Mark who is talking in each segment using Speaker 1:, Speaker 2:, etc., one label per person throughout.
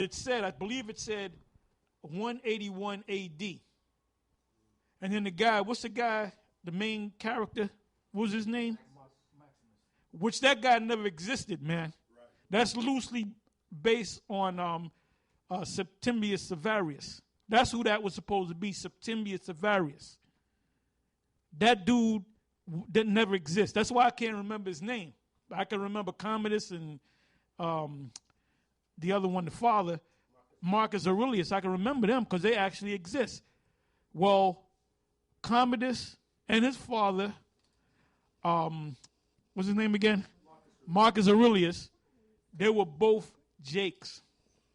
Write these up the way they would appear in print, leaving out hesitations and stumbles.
Speaker 1: It said, I believe it said 181 A.D. And then the guy, what's the guy, the main character? What was his name? Which that guy never existed, man. That's loosely based on Septimius Severus. That's who that was supposed to be, Septimius Severus. That dude didn't never exist. That's why I can't remember his name. I can remember Commodus and the other one, the father, Marcus Aurelius. I can remember them because they actually exist. Well, Commodus and his father, what's his name again? Marcus Aurelius. They were both Jakes.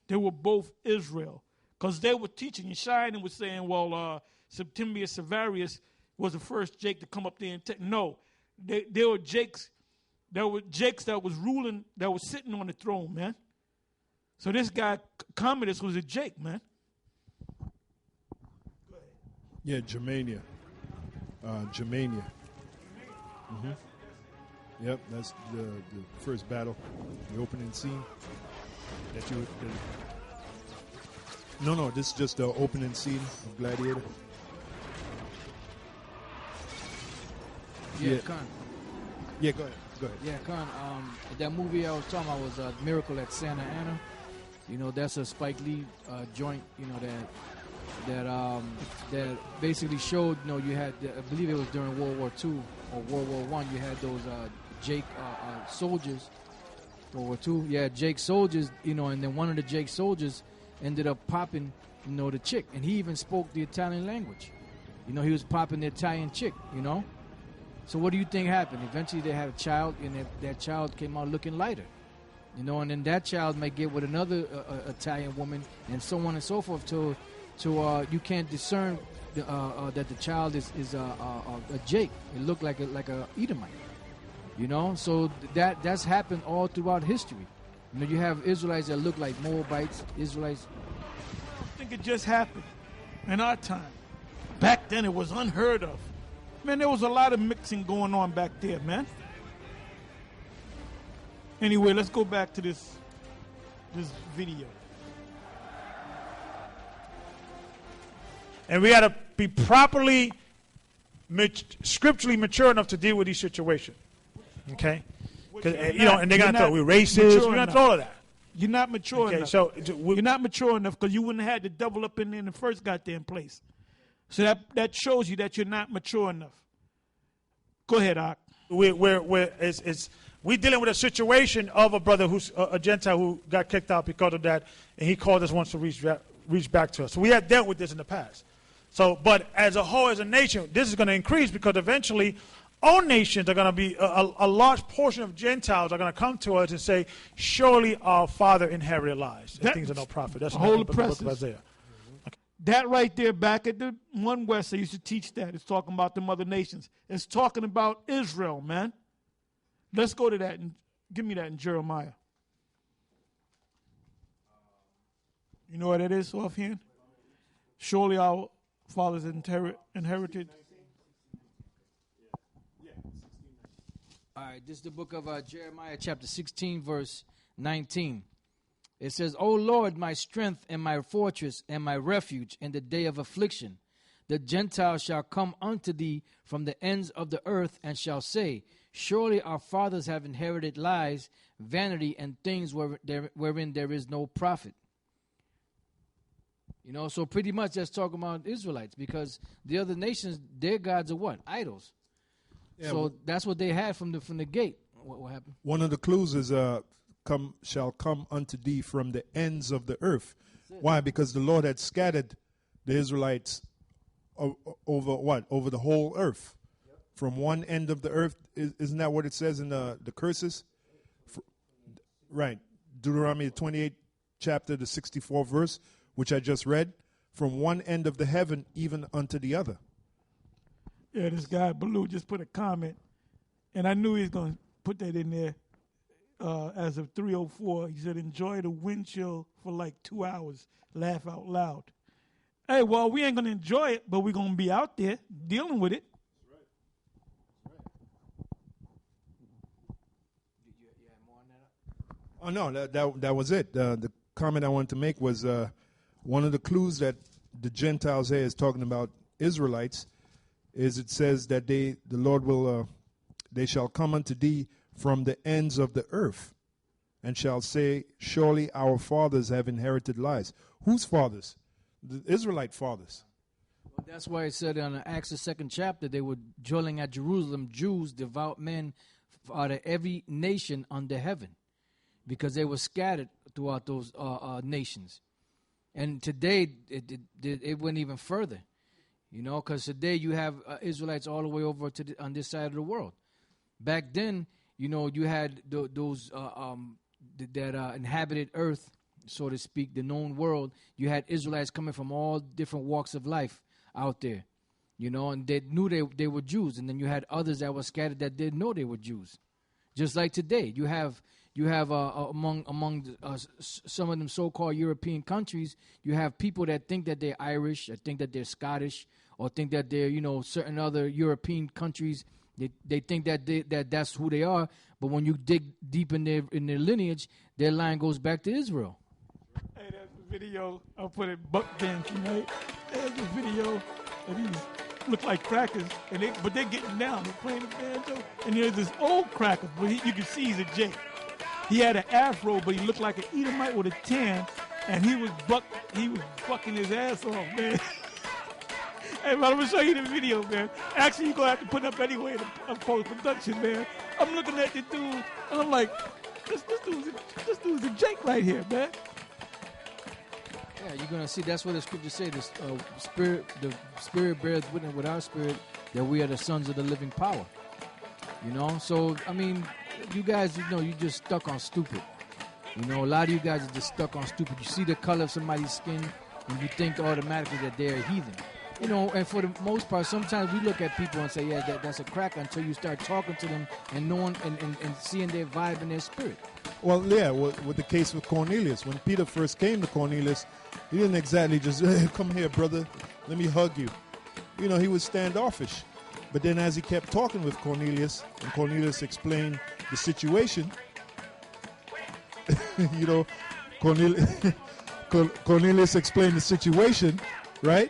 Speaker 1: They were both Israel. Because they were teaching, and Shine was saying, well, Septimius Severus was the first Jake to come up there and take. No, they were Jakes. There were Jakes that was ruling, that was sitting on the throne, man. So this guy, Commodus, was a Jake, man.
Speaker 2: Yeah, Germania. Germania. Mm-hmm. Yep, that's the first battle, the opening scene. No, this is just the opening scene of Gladiator.
Speaker 3: Yeah, Khan.
Speaker 2: Yeah, go ahead.
Speaker 3: Yeah, Khan. That movie I was talking about was Miracle at Santa Ana. You know, that's a Spike Lee joint. You know that basically showed. You know, you had I believe it was during World War II or World War I. You had those Jake soldiers. World War II. Yeah, Jake soldiers. You know, and then one of the Jake soldiers ended up popping. You know, the chick, and he even spoke the Italian language. You know, he was popping the Italian chick. You know. So what do you think happened? Eventually they had a child, and that child came out looking lighter. You know, and then that child may get with another Italian woman, and so on and so forth, till you can't discern that the child is a Jake. It looked like a Edomite. You know, so that's happened all throughout history. You know, you have Israelites that look like Moabites, Israelites.
Speaker 1: I think it just happened in our time. Back then it was unheard of. Man, there was a lot of mixing going on back there, man. Anyway, let's go back to this video.
Speaker 4: And we got to be properly, scripturally mature enough to deal with these situations. Okay? Because and they're going to throw, we're racist, we're going to throw all of that.
Speaker 1: You're not mature enough.
Speaker 4: So
Speaker 1: you're not mature enough because you wouldn't have had to double up in there in the first goddamn place. So that shows you that you're not mature enough. Go ahead, Ak.
Speaker 4: We're dealing with a situation of a brother who's a Gentile who got kicked out because of that, and he called us once to reach back to us. So we had dealt with this in the past. So, but as a whole, as a nation, this is going to increase because eventually all nations are going to be, a large portion of Gentiles are going to come to us and say, surely our father inherited lies. And things are no profit. That's the whole book of Isaiah.
Speaker 1: That right there back at the one West, they used to teach that. It's talking about the other nations. It's talking about Israel, man. Let's go to that and give me that in Jeremiah. You know what it is offhand? Surely our fathers inherited.
Speaker 3: All right, this is the book of Jeremiah chapter 16, verse 19. It says, O Lord, my strength and my fortress and my refuge in the day of affliction. The Gentiles shall come unto thee from the ends of the earth and shall say, surely our fathers have inherited lies, vanity, and things wherein there is no profit. You know, so pretty much that's talking about Israelites because the other nations, their gods are what? Idols. Yeah, so that's what they had from the gate. What happened?
Speaker 2: One of the clues is shall come unto thee from the ends of the earth. Why? Because the Lord had scattered the Israelites over what? Over the whole earth. Yep. From one end of the earth. Isn't that what it says in the curses? Right. Deuteronomy 28 chapter, the 64th verse, which I just read. From one end of the heaven even unto the other.
Speaker 1: Yeah, this guy, Baloo, just put a comment. And I knew he was going to put that in there. As of 3:04, he said, enjoy the wind chill for like 2 hours. Laugh out loud. Hey, well, we ain't going to enjoy it, but we're going to be out there dealing with it.
Speaker 2: Oh, no, that was it. The comment I wanted to make was one of the clues that the Gentiles here is talking about Israelites is it says that the Lord will, they shall come unto thee from the ends of the earth and shall say, surely our fathers have inherited lies. Whose fathers? The Israelite fathers.
Speaker 3: Well, that's why it said in Acts the 2nd chapter, they were dwelling at Jerusalem, Jews, devout men out of every nation under heaven, because they were scattered throughout those nations. And today, it went even further, you know, because today you have Israelites all the way over to on this side of the world. Back then, you know, you had those that inhabited earth, so to speak, the known world. You had Israelites coming from all different walks of life out there, you know, and they knew they were Jews. And then you had others that were scattered that didn't know they were Jews. Just like today, you have among some of them so-called European countries, you have people that think that they're Irish, or think that they're Scottish, or think that they're, you know, certain other European countries. They think that that's who they are. But when you dig deep in their lineage, their line goes back to Israel.
Speaker 1: Hey, that's the video. I'll put it buck dancing, right? There's the video of these look like crackers, but they're getting down. They're playing the banjo, and there's this old cracker, but you can see he's a Jake. He had an afro, but he looked like an Edomite with a tan, and he was bucking his ass off, man. Hey, man, I'm gonna show you the video, man. Actually, you're gonna have to put it up anyway in post-production, man. I'm looking at the dude, and I'm like, this dude's a Jake right here, man.
Speaker 3: Yeah, you're gonna see. That's what the scripture says. The spirit bears witness with our spirit that we are the sons of the living power. You know. So I mean, you guys, you know, you just stuck on stupid. You know, a lot of you guys are just stuck on stupid. You see the color of somebody's skin, and you think automatically that they're a heathen. You know, and for the most part, sometimes we look at people and say, yeah, that's a cracker, until you start talking to them and knowing and seeing their vibe and their spirit.
Speaker 2: Well, yeah, with the case with Cornelius. When Peter first came to Cornelius, he didn't exactly just, hey, come here, brother, let me hug you. You know, he was standoffish. But then as he kept talking with Cornelius, and Cornelius explained the situation, you know, Cornelius explained the situation, right?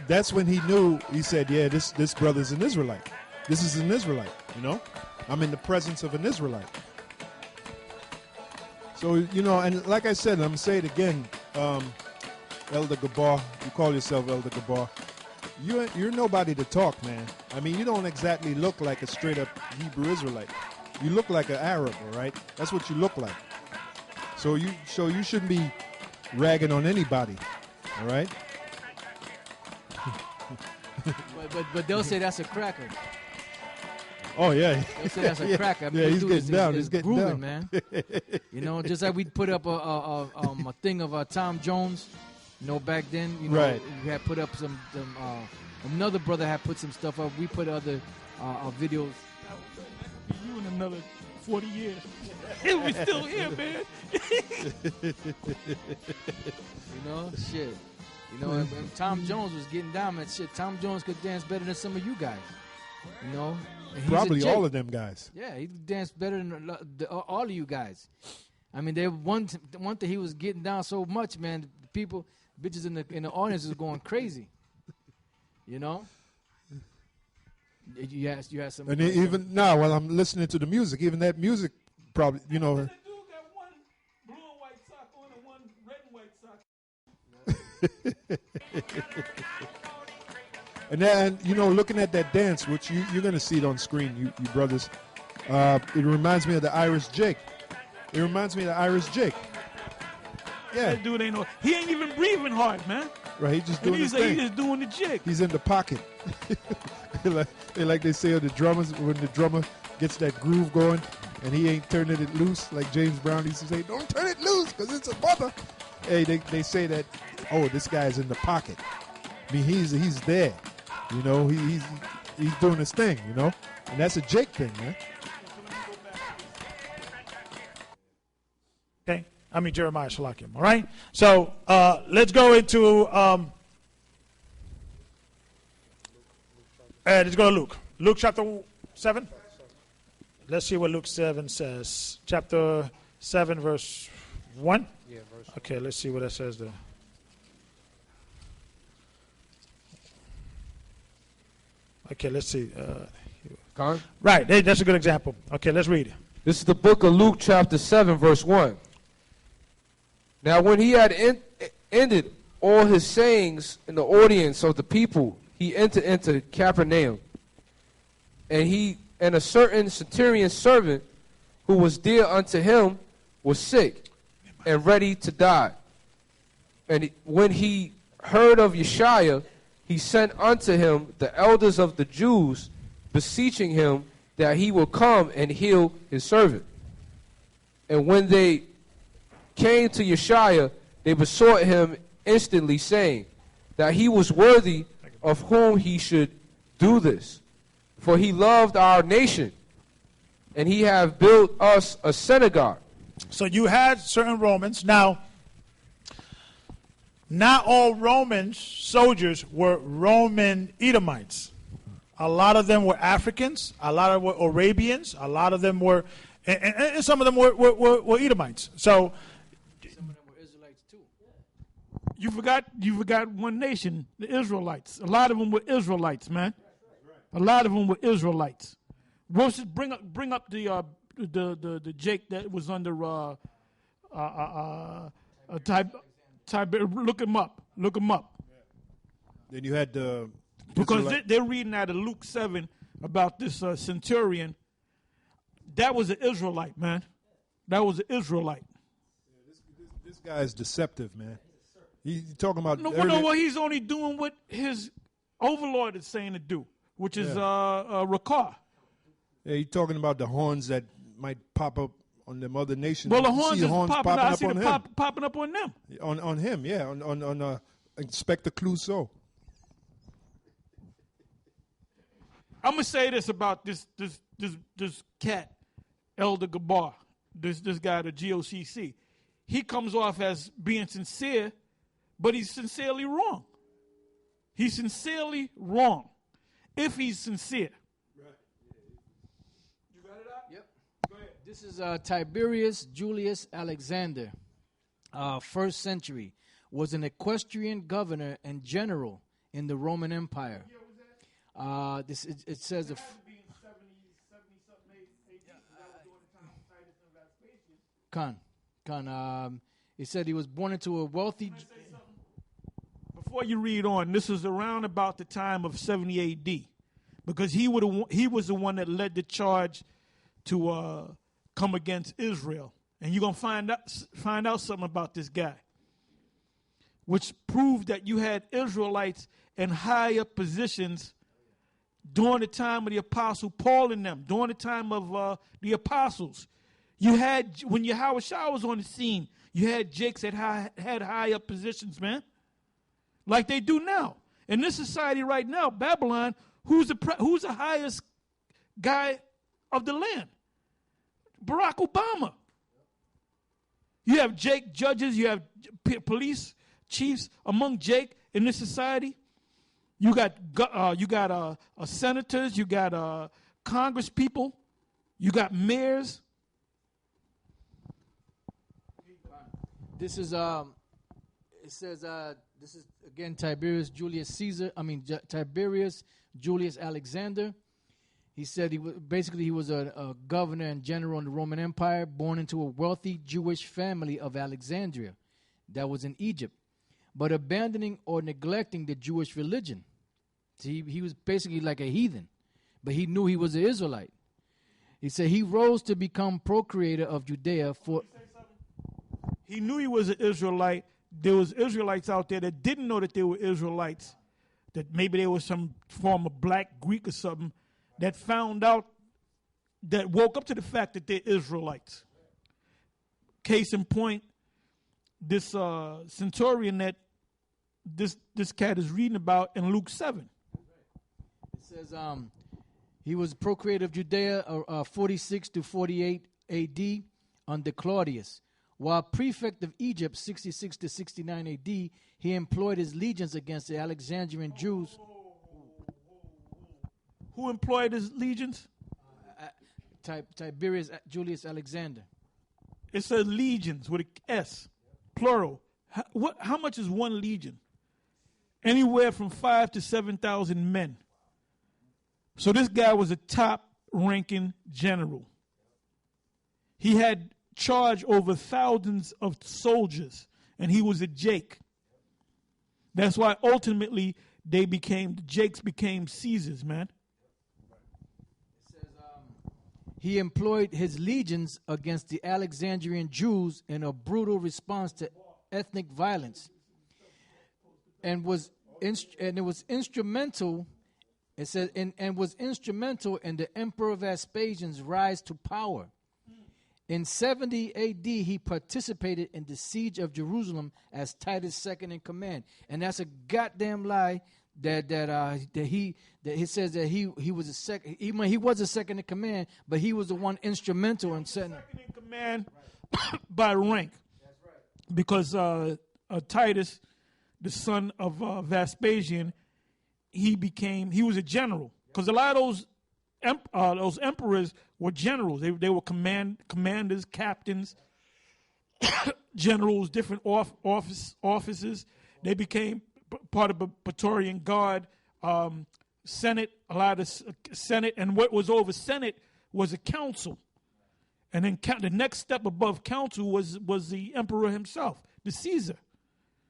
Speaker 2: That's when he knew, he said, yeah, this brother's an Israelite. This is an Israelite, you know? I'm in the presence of an Israelite. So, you know, and like I said, I'm going to say it again, Elder Gabar, you call yourself Elder Gabar. You're nobody to talk, man. I mean, you don't exactly look like a straight-up Hebrew Israelite. You look like an Arab, all right? That's what you look like. So you shouldn't be ragging on anybody, all right?
Speaker 3: But they'll say that's a cracker.
Speaker 2: Oh yeah,
Speaker 3: they'll say that's a cracker. I mean,
Speaker 2: yeah, he's getting down. He's getting
Speaker 3: grooving,
Speaker 2: down,
Speaker 3: man. You know, just like we put up a thing of Tom Jones. You know, back then, you know,
Speaker 2: right.
Speaker 3: We had put up some another brother had put some stuff up. We put other videos.
Speaker 1: You in another 40 years. We're still here, man.
Speaker 3: You know, shit. You know, and Tom Jones was getting down, man. Shit, Tom Jones could dance better than some of you guys. You know, and
Speaker 2: probably all of them guys.
Speaker 3: Yeah, he danced better than all of you guys. I mean, one thing he was getting down so much, man. The people, bitches in the audience was going crazy. You know. You had some.
Speaker 2: And even now, while I'm listening to the music, even that music, probably, you know.
Speaker 1: The dude got one blue and white sock on and one red and white sock.
Speaker 2: And then, you know, looking at that dance, which you're going to see it on screen, you brothers, it reminds me of the Irish Jake. It reminds me of the Irish Jake. Yeah.
Speaker 1: That dude he ain't even breathing hard, man.
Speaker 2: Right, he's just doing his thing.
Speaker 1: He's just doing the jig.
Speaker 2: He's in the pocket. like they say of the drummers, when the drummer gets that groove going and he ain't turning it loose, like James Brown used to say, don't turn it loose because it's a bother. Hey, they say that, oh, this guy's in the pocket. I mean, he's there. You know, he's doing his thing, you know? And that's a Jake thing, man.
Speaker 4: Okay? I mean, Jeremiah Shalakim, all right? So let's go into, let's go to Luke. Luke chapter 7. Let's see what Luke 7 says. Chapter 7, verse 1.
Speaker 5: Yeah, verse 1.
Speaker 4: Okay, let's see what that says there. Okay, let's see.
Speaker 5: Con?
Speaker 4: Right, that's a good example. Okay, let's read it.
Speaker 5: This is the book of Luke chapter 7, verse 1. Now when he had ended all his sayings in the audience of the people, he entered into Capernaum. And a certain centurion servant who was dear unto him was sick and ready to die. And when he heard of Yeshua, he sent unto him the elders of the Jews, beseeching him that he will come and heal his servant. And when they came to Yeshua, they besought him instantly, saying that he was worthy of whom he should do this. For he loved our nation, and he have built us a synagogue.
Speaker 4: So you had certain Romans. Now, not all Roman soldiers were Roman Edomites. A lot of them were Africans. A lot of them were Arabians. A lot of them were, and some of them were Edomites. So
Speaker 3: Some of them were Israelites too.
Speaker 1: You forgot one nation, the Israelites. A lot of them were Israelites, man. A lot of them were Israelites. Versus bring up the Jake that was under look him up.
Speaker 2: Then you had the
Speaker 1: Because they're reading out of Luke 7 about this centurion. That was an Israelite, man. That was an Israelite.
Speaker 2: This guy is deceptive, man. He's talking about
Speaker 1: No, he's only doing what his overlord is saying to do, which is Rakar.
Speaker 2: Yeah, he's talking about the horns that might pop up on them other nations.
Speaker 1: Well, the
Speaker 2: You
Speaker 1: horns
Speaker 2: see
Speaker 1: is popping up. I see
Speaker 2: on
Speaker 1: it
Speaker 2: him.
Speaker 1: popping up on them.
Speaker 2: On him, yeah, on Inspector Clouseau.
Speaker 1: I'm gonna say this about this cat, Elder Gabar, this guy, the GOCC. He comes off as being sincere, but he's sincerely wrong. He's sincerely wrong. If he's sincere. You got it up?
Speaker 3: Yep. Go ahead. This is Tiberius Julius Alexander, 1st century, was an equestrian governor and general in the Roman Empire. It says it said he was born into a wealthy.
Speaker 1: Before you read on, this is around about the time of 70 A.D. because he was the one that led the charge to come against Israel, and you're gonna find out something about this guy, which proved that you had Israelites in higher positions during the time of the Apostle Paul and them, during the time of the apostles. You had, when Yahweh Shah was on the scene, you had Jakes that had higher positions, man, like they do now. In this society right now, Babylon, who's the highest guy of the land? Barack Obama. You have Jake judges, you have police chiefs among Jake in this society. You got senators, you got Congress people, you got mayors.
Speaker 3: This is it says this is again Tiberius Julius Alexander. He said he was a governor and general in the Roman Empire, born into a wealthy Jewish family of Alexandria that was in Egypt, but abandoning or neglecting the Jewish religion. He was basically like a heathen, but he knew he was an Israelite. He said he rose to become procurator of Judea for.
Speaker 1: He knew he was an Israelite. There was Israelites out there that didn't know that they were Israelites, that maybe they were some form of black Greek or something, that found out, that woke up to the fact that they're Israelites. Case in point, this centurion that this cat is reading about in Luke 7.
Speaker 3: It says he was procurator of Judea 46 to 48 A.D. under Claudius. While prefect of Egypt 66 to 69 A.D., he employed his legions against the Alexandrian Jews.
Speaker 1: Who employed his legions?
Speaker 3: Tiberius Julius Alexander.
Speaker 1: It says legions with an S. plural. How much is one legion? Anywhere from 5,000 to 7,000 men. So this guy was a top-ranking general. He had charge over thousands of soldiers, and he was a Jake. That's why ultimately the Jakes became Caesars, man.
Speaker 3: It says he employed his legions against the Alexandrian Jews in a brutal response to ethnic violence, and it was instrumental. It says and was instrumental in the Emperor Vespasian's rise to power. In 70 A.D., he participated in the siege of Jerusalem as Titus' second in command, and that's a goddamn lie. That he says that he was a second. He was a second in command, but he was the one instrumental in setting.
Speaker 1: Second in command by rank. That's right. Because Titus, the son of Vespasian, he was a general. Because a lot of those emperors were generals. They were commanders, captains, generals, different offices. They became part of the Praetorian Guard, Senate, a lot of Senate, and what was over Senate was a council. And then the next step above council was the emperor himself, the Caesar.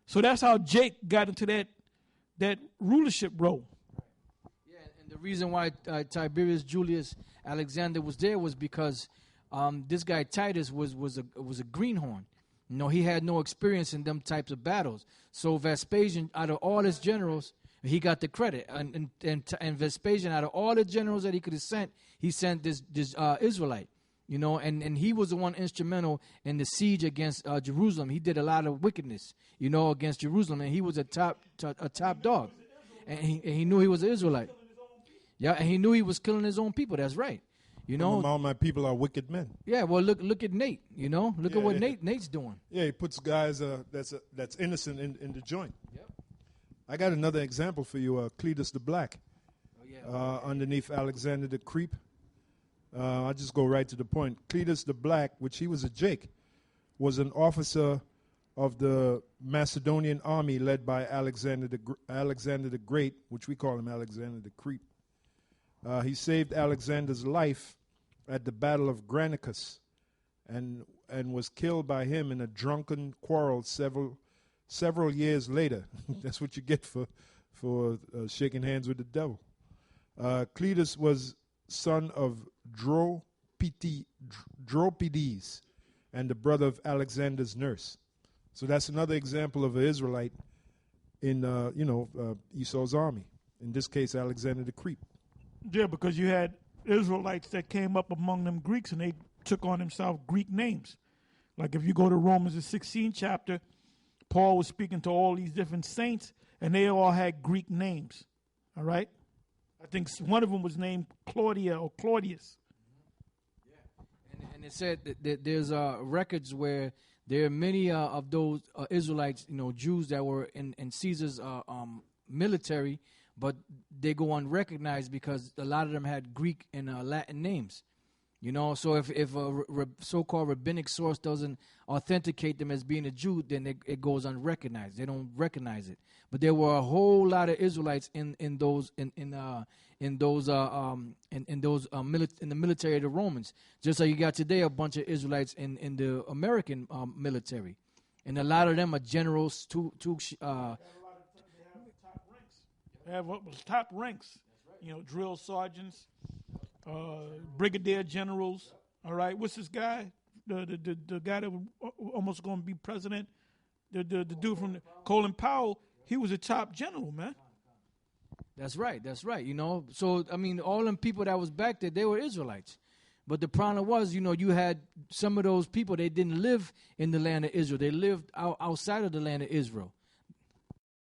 Speaker 1: So that's how Jake got into that rulership role.
Speaker 3: Yeah, and the reason why Tiberius Julius Alexander was there was because this guy Titus was a greenhorn. You know, he had no experience in them types of battles. So Vespasian, out of all his generals, he got the credit. And Vespasian, out of all the generals that he could have sent, he sent this Israelite. You know, and he was the one instrumental in the siege against Jerusalem. He did a lot of wickedness, you know, against Jerusalem, and he was a top dog. And he knew he was an Israelite. Yeah, and he knew he was killing his own people. That's right. You know,
Speaker 2: all my people are wicked men.
Speaker 3: Yeah, well, look at Nate. You know, look at what Nate's doing.
Speaker 2: Yeah, he puts guys that's innocent in the joint.
Speaker 3: Yep.
Speaker 2: I got another example for you, Cletus the Black.
Speaker 3: Oh, yeah.
Speaker 2: Underneath Alexander the Creep. I'll just go right to the point. Cletus the Black, which he was a Jake, was an officer of the Macedonian army led by Alexander the Great, which we call him Alexander the Creep. He saved Alexander's life at the Battle of Granicus, and was killed by him in a drunken quarrel several years later. That's what you get for shaking hands with the devil. Cletus was son of Dropides and the brother of Alexander's nurse. So that's another example of an Israelite in Esau's army. In this case, Alexander the Creep.
Speaker 1: Yeah, because you had Israelites that came up among them Greeks, and they took on themselves Greek names. Like if you go to Romans, the 16th chapter, Paul was speaking to all these different saints, and they all had Greek names. All right? I think one of them was named Claudia or Claudius.
Speaker 3: Yeah, and it said that there's records where there are many of those Israelites, you know, Jews that were in Caesar's military, but they go unrecognized because a lot of them had Greek and Latin names. You know, so if a so-called rabbinic source doesn't authenticate them as being a Jew, then it goes unrecognized. They don't recognize it. But there were a whole lot of Israelites in the military of the Romans. Just like you got today a bunch of Israelites in the American military, and a lot of them are generals.
Speaker 1: They have top ranks. You know, drill sergeants. Brigadier generals, all right. What's this guy? The guy that was almost going to be president. The dude from Colin Powell. He was a top general, man.
Speaker 3: That's right. You know, so I mean, all them people that was back there, they were Israelites. But the problem was, you know, you had some of those people. They didn't live in the land of Israel. They lived outside of the land of Israel.